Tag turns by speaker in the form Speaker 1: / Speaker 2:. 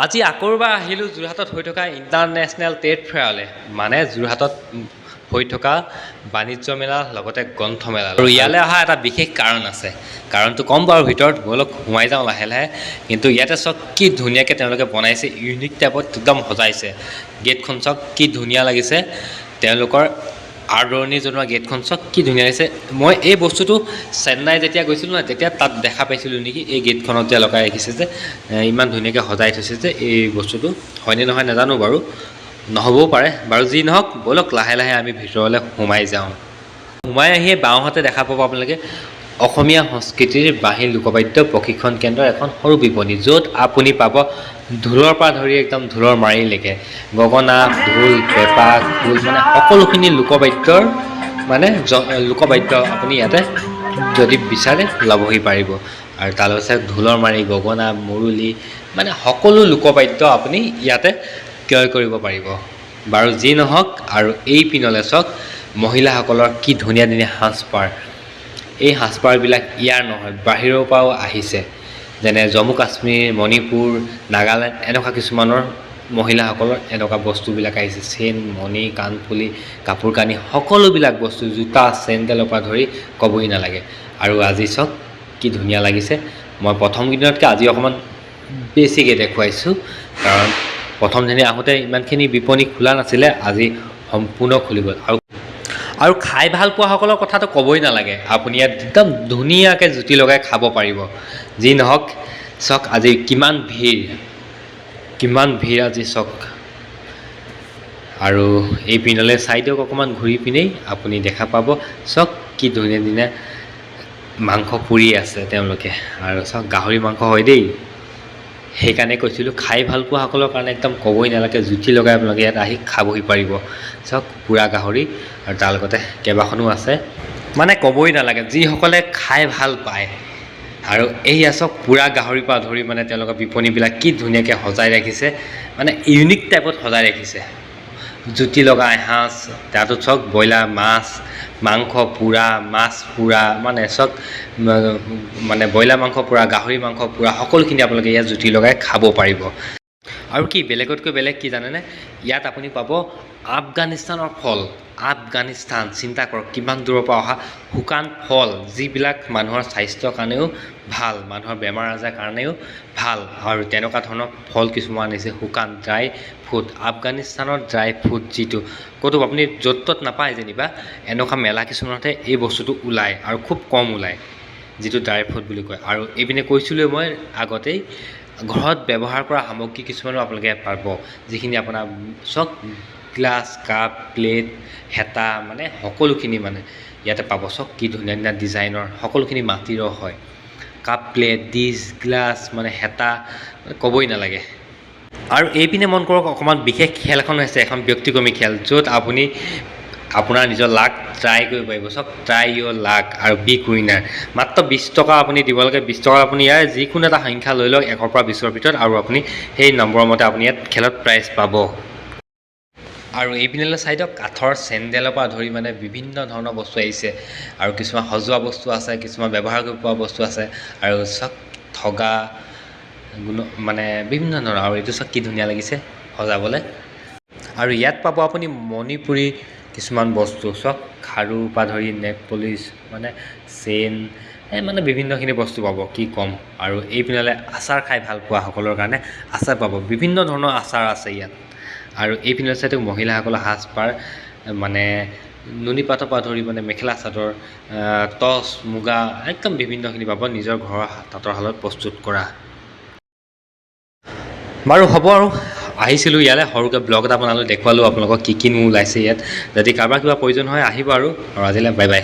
Speaker 1: আজি আকৌ এবাৰ আহিলোঁ যোৰহাটত হৈ থকা ইণ্টাৰনেশ্যনেল ট্ৰেড ফেয়াৰলৈ, মানে যোৰহাটত হৈ থকা বাণিজ্য মেলা লগতে গ্ৰন্থমেলা। আৰু ইয়ালৈ অহা এটা বিশেষ কাৰণ আছে, কাৰণটো ক'ম বাৰু ভিতৰত, অলপ সোমাই যাওঁ লাহে লাহে। কিন্তু ইয়াতে চাওক কি ধুনীয়াকৈ তেওঁলোকে বনাইছে, ইউনিক টাইপত একদম সজাইছে। গেটখন চাওক কি ধুনীয়া লাগিছে, তেওঁলোকৰ আদৰণি জনোৱা গেটখন চাওক কি ধুনীয়া লাগিছে। মই এই বস্তুটো চেন্নাই যেতিয়া গৈছিলোঁ নহয়, তেতিয়া তাত দেখা পাইছিলোঁ নেকি, এই গেটখনত যে লগাই ৰাখিছে যে ইমান ধুনীয়াকৈ সজাই থৈছে যে এই বস্তুটো হয়নে নহয় নাজানো বাৰু, নহ'বও পাৰে বাৰু। যি নহওক ব'লক লাহে লাহে আমি ভিতৰলৈ সোমাই যাওঁ। সোমাই আহিয়ে বাওঁহাতে দেখা পাব আপোনালোকে অসমীয়া সংস্কৃতিৰ বাঁহী লোকবাদ্য প্ৰশিক্ষণ কেন্দ্ৰৰ এখন সৰু বিপণী, য'ত আপুনি পাব ঢোলৰ পৰা ধৰি একদম ঢোলৰ মাৰিলৈকে গগনা, ঢোল, পেঁপা, খোল, মানে সকলোখিনি লোকবাদ্যৰ লোকবাদ্য আপুনি ইয়াতে যদি বিচাৰে ল'বহি পাৰিব। আৰু তালৈ চাওক ঢোলৰ মাৰি, গগনা, মুৰুলি, মানে সকলো লোকবাদ্য আপুনি ইয়াতে ক্ৰয় কৰিব পাৰিব বাৰু। যি নহওক, আৰু এই পিনলৈ চাওক মহিলাসকলৰ কি ধুনীয়া ধুনীয়া সাজপাৰ। এই সাজপাৰবিলাক ইয়াৰ নহয়, বাহিৰৰ পৰাও আহিছে, যেনে জম্মু কাশ্মীৰ, মণিপুৰ, নাগালেণ্ড, এনেকুৱা কিছুমানৰ মহিলাসকলৰ এনেকুৱা বস্তুবিলাক আহিছে। চেইন, মণি, কাণফুলি, কাপোৰ কানি, সকলোবিলাক বস্তু, জোতা চেণ্ডেলৰ পৰা ধৰি ক'বই নালাগে। আৰু আজি চাওক কি ধুনীয়া লাগিছে। মই প্ৰথম কেইদিনতকৈ আজি অকণমান বেছিকৈ দেখুৱাইছোঁ, কাৰণ প্ৰথম দিনা আহোঁতে ইমানখিনি বিপণী খোলা নাছিলে, আজি সম্পূৰ্ণ খুলি গ'ল। আৰু খাই ভাল পোৱাসকলৰ কথাটো ক'বই নালাগে, আপুনি ইয়াত একদম ধুনীয়াকৈ জুতি লগাই খাব পাৰিব। যি নহওক চাওক আজি কিমান ভিৰ আজি চাওক। আৰু এই পিনলৈ চাই দিয়ক অকণমান ঘূৰি পিনেই আপুনি দেখা পাব চাওক কি ধুনীয়া ধুনীয়া মাংস পুৰি আছে তেওঁলোকে। আৰু চাওক গাহৰি মাংস হয় দেই, সেইকাৰণে কৈছিলোঁ খাই ভাল পোৱাসকলৰ কাৰণে একদম ক'বই নালাগে, জুতি লগাই আপোনালোকে ইয়াত আহি খাবহি পাৰিব। চাওক পুৰা গাহৰি, আৰু তাৰ লগতে কেইবাখনো আছে, মানে ক'বই নালাগে যিসকলে খাই ভাল পায়। আৰু এইয়া চাওক পুৰা গাহৰিৰ পৰা ধৰি মানে তেওঁলোকৰ বিপণীবিলাক কি ধুনীয়াকৈ সজাই ৰাখিছে, মানে ইউনিক টাইপত সজাই ৰাখিছে। জুতি লগা এসাঁজ, তাতো চাওক ব্ৰইলাৰ মাংস পুৰা, মাছ পুৰা, মানে চাওক মানে ব্ৰইলাৰ মাংস পুৰা, গাহৰি মাংস পুৰা, সকলোখিনি আপোনালোকে ইয়াত জুতি লগাই খাব পাৰিব। আৰু কি বেলেগতকৈ বেলেগ কি জানেনে, ইয়াত আপুনি পাব আফগানিস্তানৰ ফল। আফগানিস্তান, চিন্তা কৰক কিমান দূৰৰ পৰা অহা শুকান ফল, যিবিলাক মানুহৰ স্বাস্থ্যৰ কাৰণেও ভাল, মানুহৰ বেমাৰ আজাৰ কাৰণেও ভাল। আৰু তেনেকুৱা ধৰণৰ ফল কিছুমান আনিছে, শুকান ড্ৰাই ফ্ৰুট, আফগানিস্তানৰ ড্ৰাই ফ্ৰুট, যিটো ক'তো আপুনি য'ত ত'ত নাপায় যেনিবা, এনেকুৱা মেলা কিছুমানতহে এই বস্তুটো ওলায়, আৰু খুব কম ওলায়, যিটো ড্ৰাই ফ্ৰুট বুলি কয়। আৰু এইপিনে কৈছিলোঁ মই আগতেই, ঘৰত ব্যৱহাৰ কৰা সামগ্ৰী কিছুমানো আপোনালোকে পাব, যিখিনি আপোনাৰ চব গ্লাছ, কাপ, প্লেট, হেতা, মানে সকলোখিনি মানে ইয়াতে পাব। চব কি ধুনীয়া ধুনীয়া ডিজাইনৰ, সকলোখিনি মাটিৰৰ হয়। কাপ, প্লেট, ডিছ, গ্লাছ, মানে হেতা, ক'বই নালাগে। আৰু এইপিনে মন কৰক অকণমান বিশেষ খেল এখন হৈছে, এখন ব্যক্তিক্ৰমী খেল, য'ত আপুনি আপোনাৰ নিজৰ লাক ট্ৰাই কৰিব পাৰিব। চব ট্ৰাই ইয়ৰ লাক আৰু বিগ উইনাৰ। মাত্ৰ 20 টকা আপুনি দিব লাগে। 20 টকা আপুনি ইয়াৰ যিকোনো এটা সংখ্যা লৈ লওক 1ৰ পৰা 20ৰ ভিতৰত, আৰু আপুনি সেই নম্বৰৰ মতে আপুনি ইয়াত খেলত প্ৰাইজ পাব। আৰু এইপিনেলৈ চাই দিয়ক কাঠৰ চেণ্ডেলৰ পৰা ধৰি মানে বিভিন্ন ধৰণৰ বস্তু আহিছে, আৰু কিছুমান সজোৱা বস্তু আছে, কিছুমান ব্যৱহাৰ কৰি পোৱা বস্তু আছে, আৰু চব ঠগা মানে বিভিন্ন ধৰণৰ। আৰু এইটো চব কি ধুনীয়া লাগিছে সজাবলৈ। আৰু ইয়াত পাব আপুনি মণিপুৰী কিছুমান বস্তু, চব খাৰুৰ পৰা ধৰি নেক পলিচ, মানে চেইন, মানে বিভিন্নখিনি বস্তু পাব, কি ক'ম। আৰু এইপিনলৈ আচাৰ খাই ভাল পোৱাসকলৰ কাৰণে আচাৰ পাব, বিভিন্ন ধৰণৰ আচাৰ আছে ইয়াত। আৰু এইপিনে চাইডক মহিলাসকলৰ সাজপাৰ, মানে নুনী পাতৰ পৰা ধৰি মানে মেখেলা চাদৰ, টচ, মুগা, একদম বিভিন্নখিনি পাব, নিজৰ ঘৰৰ তাঁতৰ শালত প্ৰস্তুত কৰা। বাৰু হ'ব, আৰু আহিছিলোঁ ইয়ালৈ সৰুকৈ ব্লগ এটা বনালোঁ, দেখুৱালোঁ আপোনালোকক কি কিনো ওলাইছে ইয়াত। যদি কাৰোবাৰ কিবা প্ৰয়োজন হয় আহিব, আৰু আজিলৈ বাই বাই।